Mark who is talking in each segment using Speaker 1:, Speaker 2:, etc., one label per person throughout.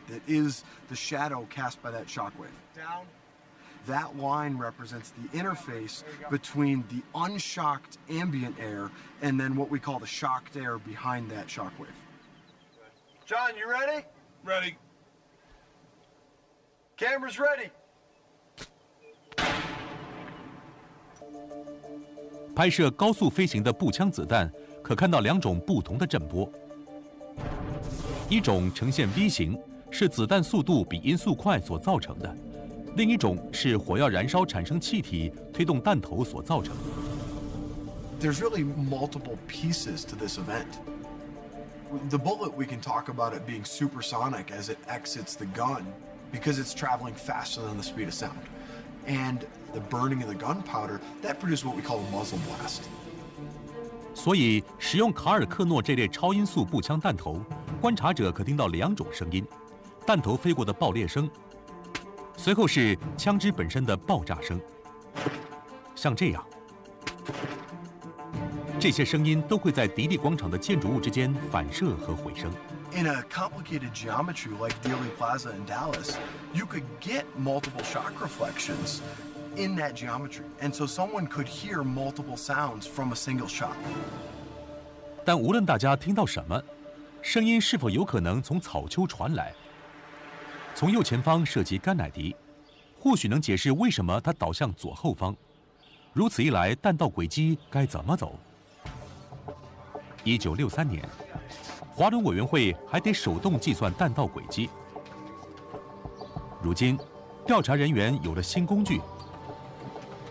Speaker 1: That is the shadow cast by that shockwave.
Speaker 2: Down.
Speaker 1: That line represents the interface between the unshocked ambient air and then what we call the shocked air behind that shockwave.
Speaker 2: John, you ready?
Speaker 3: Ready.
Speaker 2: Cameras ready.
Speaker 4: 拍摄高速飞行的步枪子弹，可看到2种不同的震波。一种呈现 V 型，是子弹速度比音速快所造成的；另一种是火药燃烧产生气体推动弹头所造成的。
Speaker 1: There's really multiple pieces to this event. The bullet, we can talk about it being supersonic as it exits the gun because it's traveling faster than the speed of sound. And the burning of the gunpowder, that produced what we call a muzzle blast.
Speaker 4: 所以，使用卡尔克诺这类超音速步枪弹头，观察者可听到2种声音：弹头飞过的爆裂声，随后是枪支本身的爆炸声，像这样。这些声音都会在迪利广场的建筑物之间反射和回声。
Speaker 1: In a complicated geometry like Dealey Plaza in Dallas, you could get multiple shock reflections in that geometry, and so someone could hear multiple sounds from a single shock.
Speaker 4: 但无论大家听到什么，声音是否有可能从草丘传来，从右前方射击甘乃迪，或许能解释为什么他倒向左后方。如此一来，弹道轨迹该怎么走？1963年，华伦委员会还得手动计算弹道轨迹。如今，调查人员有了新工具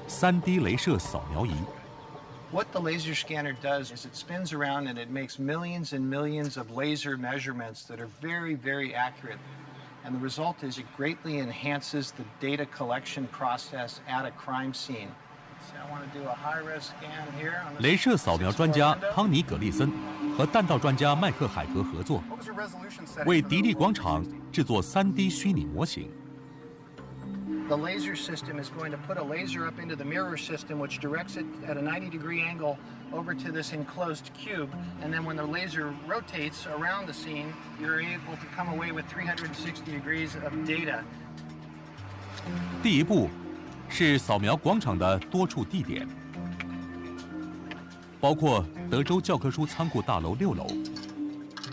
Speaker 4: ：3D 镭射扫描仪。
Speaker 2: What the laser scanner does is it spins around and it makes millions and millions of laser measurements that are very, very accurate. And the result is it greatly enhances the data collection process at a crime scene. So I want to do a high-res scan here.
Speaker 4: 镭射扫描专家康尼·葛利森和弹道专家麦克海格合作，为迪利广场制作3D 虚拟模型。
Speaker 2: The laser system is going to put a laser up into the mirror system, which directs it at a 90-degree angle over to this enclosed cube. And then when the laser rotates around the scene, you're able to come away with 360 degrees of data.
Speaker 4: 第一步是扫描广场的多处地点，包括德州教科书仓库大楼6楼。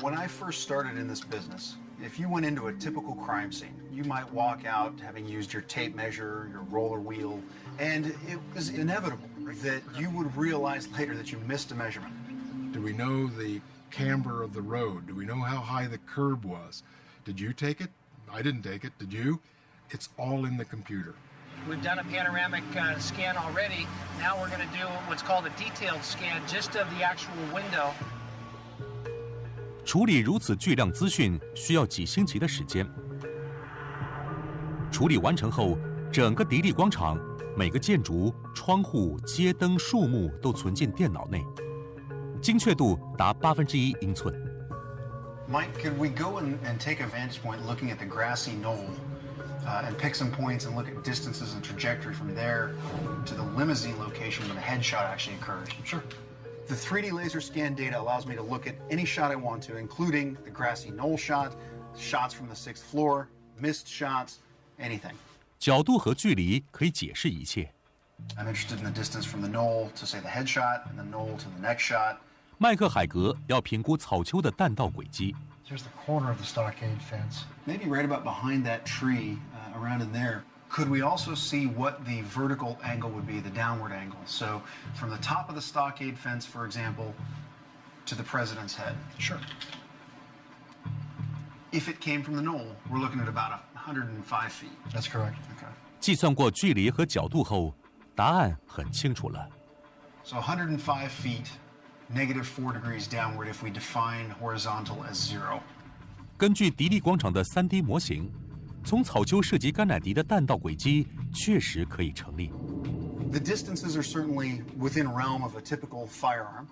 Speaker 5: When I first started in this business, if you went into a typical crime scene, you might walk out having used your tape measure, your roller wheel, and it was inevitable that you would realize later that you missed a measurement.
Speaker 3: Do we know the camber of the road? Do we know how high the curb was? Did you take it? I didn't take it. Did you? It's all in the computer.
Speaker 2: We've done a panoramic scan already. Now we're going to do what's called a detailed scan just of the actual window.
Speaker 4: 处理如此巨量资讯需要几星期的时间。处理完成后，整个迪利广场每个建筑、窗户、街灯、树木都存进电脑内，精确度达1/8英寸。
Speaker 5: Mike, could we go and take a vantage point looking at the grassy knoll and pick some points and look at distances and trajectory from there to the limousine location where the headshot actually occurred?
Speaker 1: Sure.
Speaker 5: The 3D laser scan data allows me to look at any shot I want to, including the grassy knoll shot, shots from the 6th floor, missed shots, anything.
Speaker 4: 角度和距离可以解释一切。
Speaker 5: I'm interested in the distance from the knoll to, say, the headshot, and the knoll to the next shot.
Speaker 4: 麦克海格要评估草丘的弹道轨迹。
Speaker 6: Here's the corner of the stockade fence.
Speaker 5: Maybe right about behind that tree, around in there. Could we also see what the vertical angle would be, the downward angle? So from the top of the stockade fence, for example, to the president's head.
Speaker 6: Sure.
Speaker 5: If it came from the knoll, we're looking at about 105 feet.
Speaker 6: That's correct.
Speaker 5: Okay.
Speaker 4: 计算过距离和角度后，答案很清楚了。
Speaker 5: So 105 feet, -4 degrees downward if we define horizontal as 0.
Speaker 4: 根据迪利广场的3D 模型，从草丘射击甘乃迪的弹道轨迹确实可以成立。
Speaker 5: The distances are certainly within realm of a typical firearm,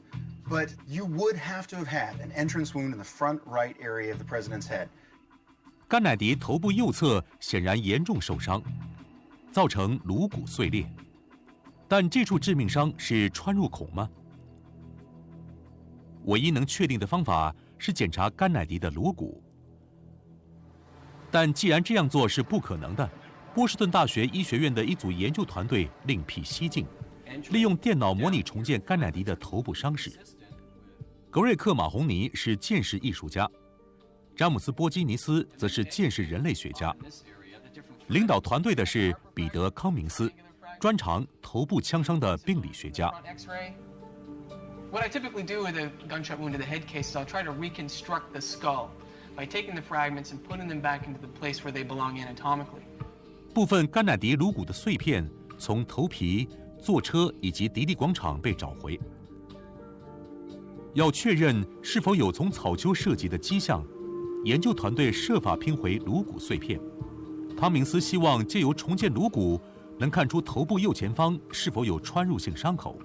Speaker 5: but you would have to have had an entrance wound in the front right area of the president's head.
Speaker 4: 甘乃迪头部右侧显然严重受伤，造成颅骨碎裂。但这处致命伤是穿入孔吗？唯一能确定的方法是检查甘乃迪的颅骨。但既然这样做是不可能的，波士顿大学医学院的一组研究团队另辟蹊径，利用电脑模拟重建甘乃迪的头部伤势。格瑞克·马洪尼是鉴识艺术家，詹姆斯·波基尼斯则是鉴识人类学家。领导团队的是彼得·康明斯，专长头部枪伤的病理学家。
Speaker 7: What I typically do with a gunshot wound to the head case is I'll try to reconstruct the skull by taking the fragments and putting them back into the place where they belong anatomically.
Speaker 4: 部分甘乃迪颅骨的碎片从头皮、坐车以及迪利广场被找回。要确认是否有从草丘射击的迹象，研究团队设法拼回颅骨碎片。康明斯希望借由重建颅骨，能看出头部右前方是否有穿入性伤口。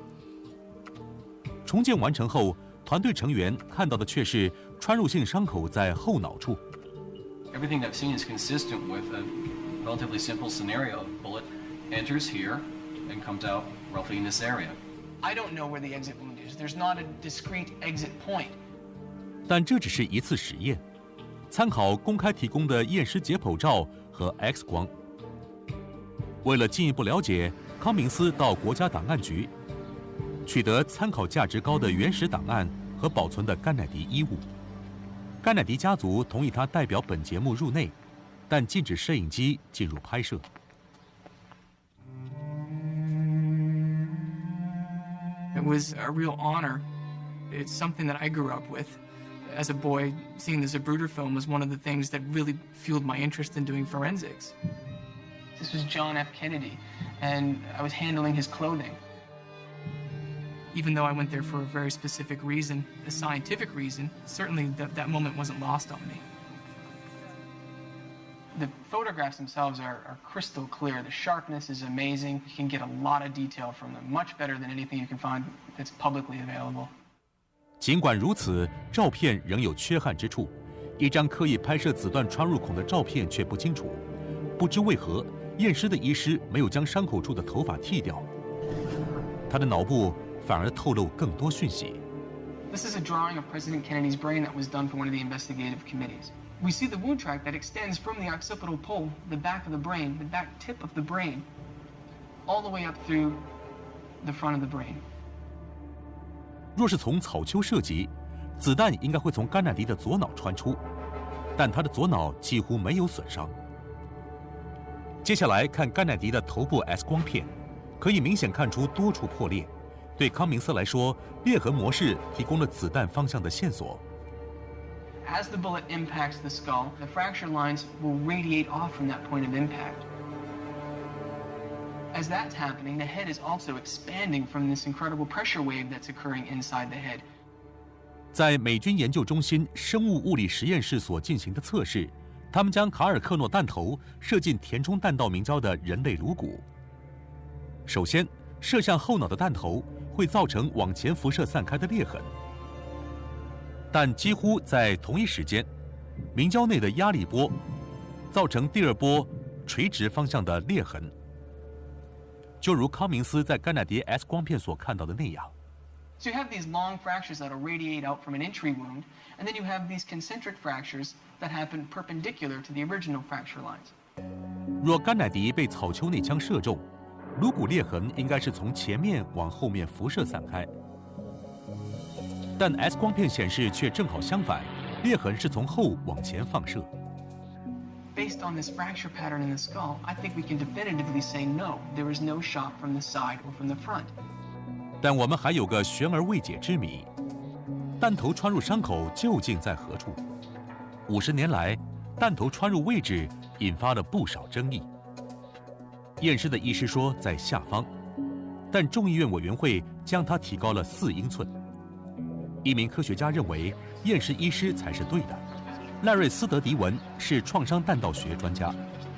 Speaker 4: 重建完成后，团队成员看到的却是穿入性伤口在后脑处。
Speaker 8: Everything I've seen is consistent with a relatively simple scenario. Bullet enters here and comes out roughly in this area.
Speaker 7: I don't know where the exit wound is. There's not a discrete exit point.
Speaker 4: 但这只是一次实验，参考公开提供的验尸解剖照和 X 光。为了进一步了解，康明斯到国家档案局取得参考价值高的原始档案和保存的甘乃迪衣物。甘乃迪家族同意他代表本节目入内，但禁止摄影机进入拍摄。
Speaker 7: It was a real honor. It's something that I grew up with. As a boy, seeing the Zapruder film was one of the things that really fueled my interest in doing forensics. This was John F. Kennedy, and I was handling his clothing. Even though I went there for a very specific reason, a scientific reason, certainly that moment wasn't lost on me. The photographs themselves are crystal clear. The sharpness is amazing. You can get a lot of detail from them, much better than anything you can find that's publicly available.
Speaker 4: 尽管如此，照片仍有缺憾之处。一张刻意拍摄子弹穿入孔的照片却不清楚，不知为何，验尸的医师没有将伤口处的头发剃掉。他的脑部反而透露更多讯息。
Speaker 7: This is a drawing of President Kennedy's brain that was done for one of the investigative committees. We see the wound track that extends from the occipital pole, the back of the brain, the back tip of the brain, all the way up through the front of the brain.
Speaker 4: 若是从草丘射击，子弹应该会从甘乃迪的左脑穿出，但他的左脑几乎没有损伤。接下来看甘乃迪的头部 X 光片，可以明显看出多处破裂。对康明斯来说，裂痕模式提供了子弹方向的线索。
Speaker 7: As the bullet impacts the skull, the fracture lines will radiate off from that point of impact. As that's happening, the head is also expanding from this incredible pressure wave that's occurring inside the head.
Speaker 4: 在美军研究中心生物物理实验室所进行的测试，他们将卡尔克诺弹头射进填充弹道明胶的人类颅骨。首先，射向后脑的弹头会造成往前辐射散开的裂痕，但几乎在同一时间，明胶内的压力波造成第二波垂直方向的裂痕，就如康明斯在甘乃迪 X 光片所看到的那样。
Speaker 7: So you have these long fractures that'll radiate out from an entry wound, and then you have these concentric fractures that happen perpendicular to the original fracture lines.
Speaker 4: 若甘乃迪被草丘内枪射中，颅骨裂痕应该是从前面往后面辐射散开，但 X 光片显示却正好相反，裂痕是从后往前放射。
Speaker 7: Based on this fracture pattern in the skull, I think we can definitively say no, there is no shot from the side or from the front.
Speaker 4: 但我们还有个悬而未解之谜：弹头穿入伤口究竟在何处？50年来，弹头穿入位置引发了不少争议。验尸的医师说在下方，但众议院委员会将它提高了4英寸。一名科学家认为验尸医师才是对的。赖瑞斯德迪文是创伤弹道学专家，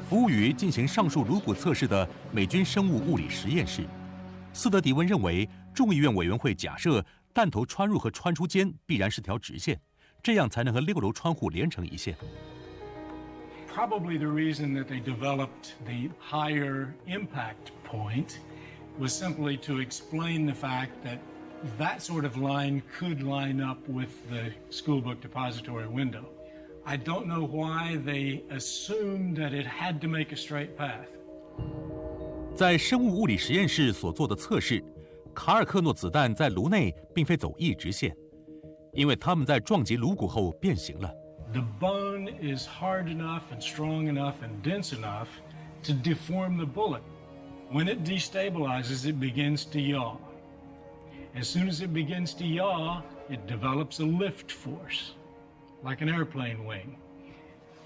Speaker 4: 服务于进行上述颅骨测试的美军生物物理实验室。斯德迪文认为，众议院委员会假设弹头穿入和穿出间必然是条直线，这样才能和6楼窗户连成一线。
Speaker 9: Probably the reason that they developed the higher impact point was simply to explain the fact that that sort of line could line up with the school book depository window. I don't know why they assumed that it had to make a straight path.
Speaker 4: 在生物物理实验室所做的测试，卡尔克诺子弹在颅内并非走一直线，因为它们在撞击颅骨后变形了。
Speaker 9: The bone is hard enough and strong enough and dense enough to deform the bullet. When it destabilizes, it begins to yaw. As soon as it begins to yaw, it develops a lift force, like an airplane wing,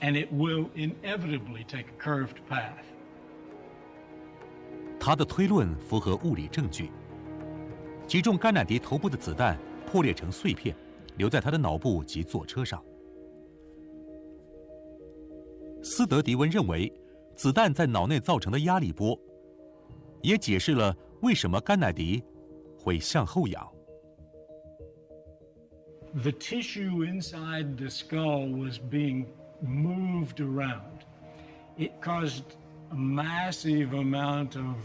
Speaker 9: and it will inevitably take a curved path.
Speaker 4: 他的推论符合物理证据。击中甘乃迪头部的子弹破裂成碎片，留在他的脑部及座车上。斯德迪文认为，子弹在脑内造成的压力波，也解释了为什么甘乃迪会向后仰。
Speaker 9: The tissue inside the skull was being moved around. It caused a massive amount of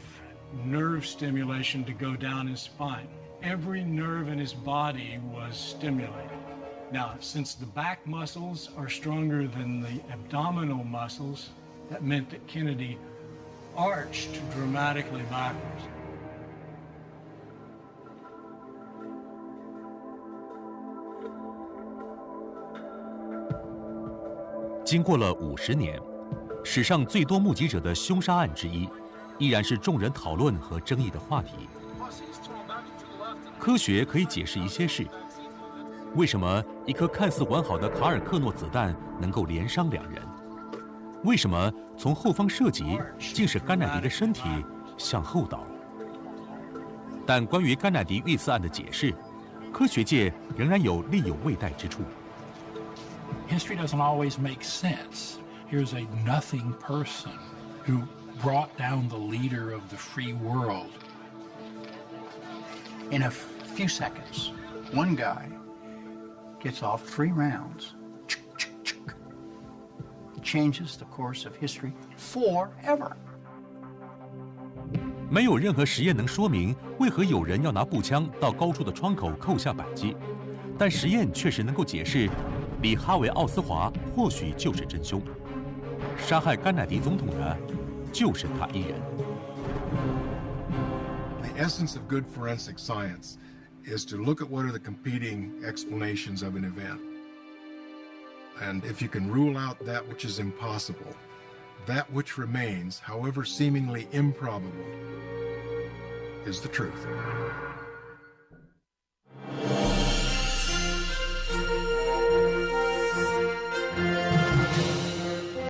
Speaker 9: nerve stimulation to go down his spine. Every nerve in his body was stimulated. Now, since the back muscles are stronger than the abdominal muscles, that meant that Kennedy arched dramatically backwards.
Speaker 4: 经过了50年，史上最多目击者的凶杀案之一，依然是众人讨论和争议的话题。科学可以解释一些事：为什么一颗看似完好的卡尔克诺子弹能够连伤2人？为什么从后方射击竟使甘乃迪的身体向后倒？但关于甘乃迪遇刺案的解释，科学界仍然有力有未逮之处。
Speaker 10: History doesn't always make sense. Here's a nothing person who brought down the leader of the free world.
Speaker 6: In a few seconds, one guy gets off 3 rounds, changes the course of history forever.
Speaker 4: 没有任何实验能说明为何有人要拿步枪到高处的窗口扣下扳机，但实验确实能够解释，里哈维·奥斯华或许就是真凶，杀害甘乃迪总统的就是他一人。
Speaker 3: The essence of good forensic science is to look at what are the competing explanations of an event. And if you can rule out that which is impossible, that which remains, however seemingly improbable, is the truth.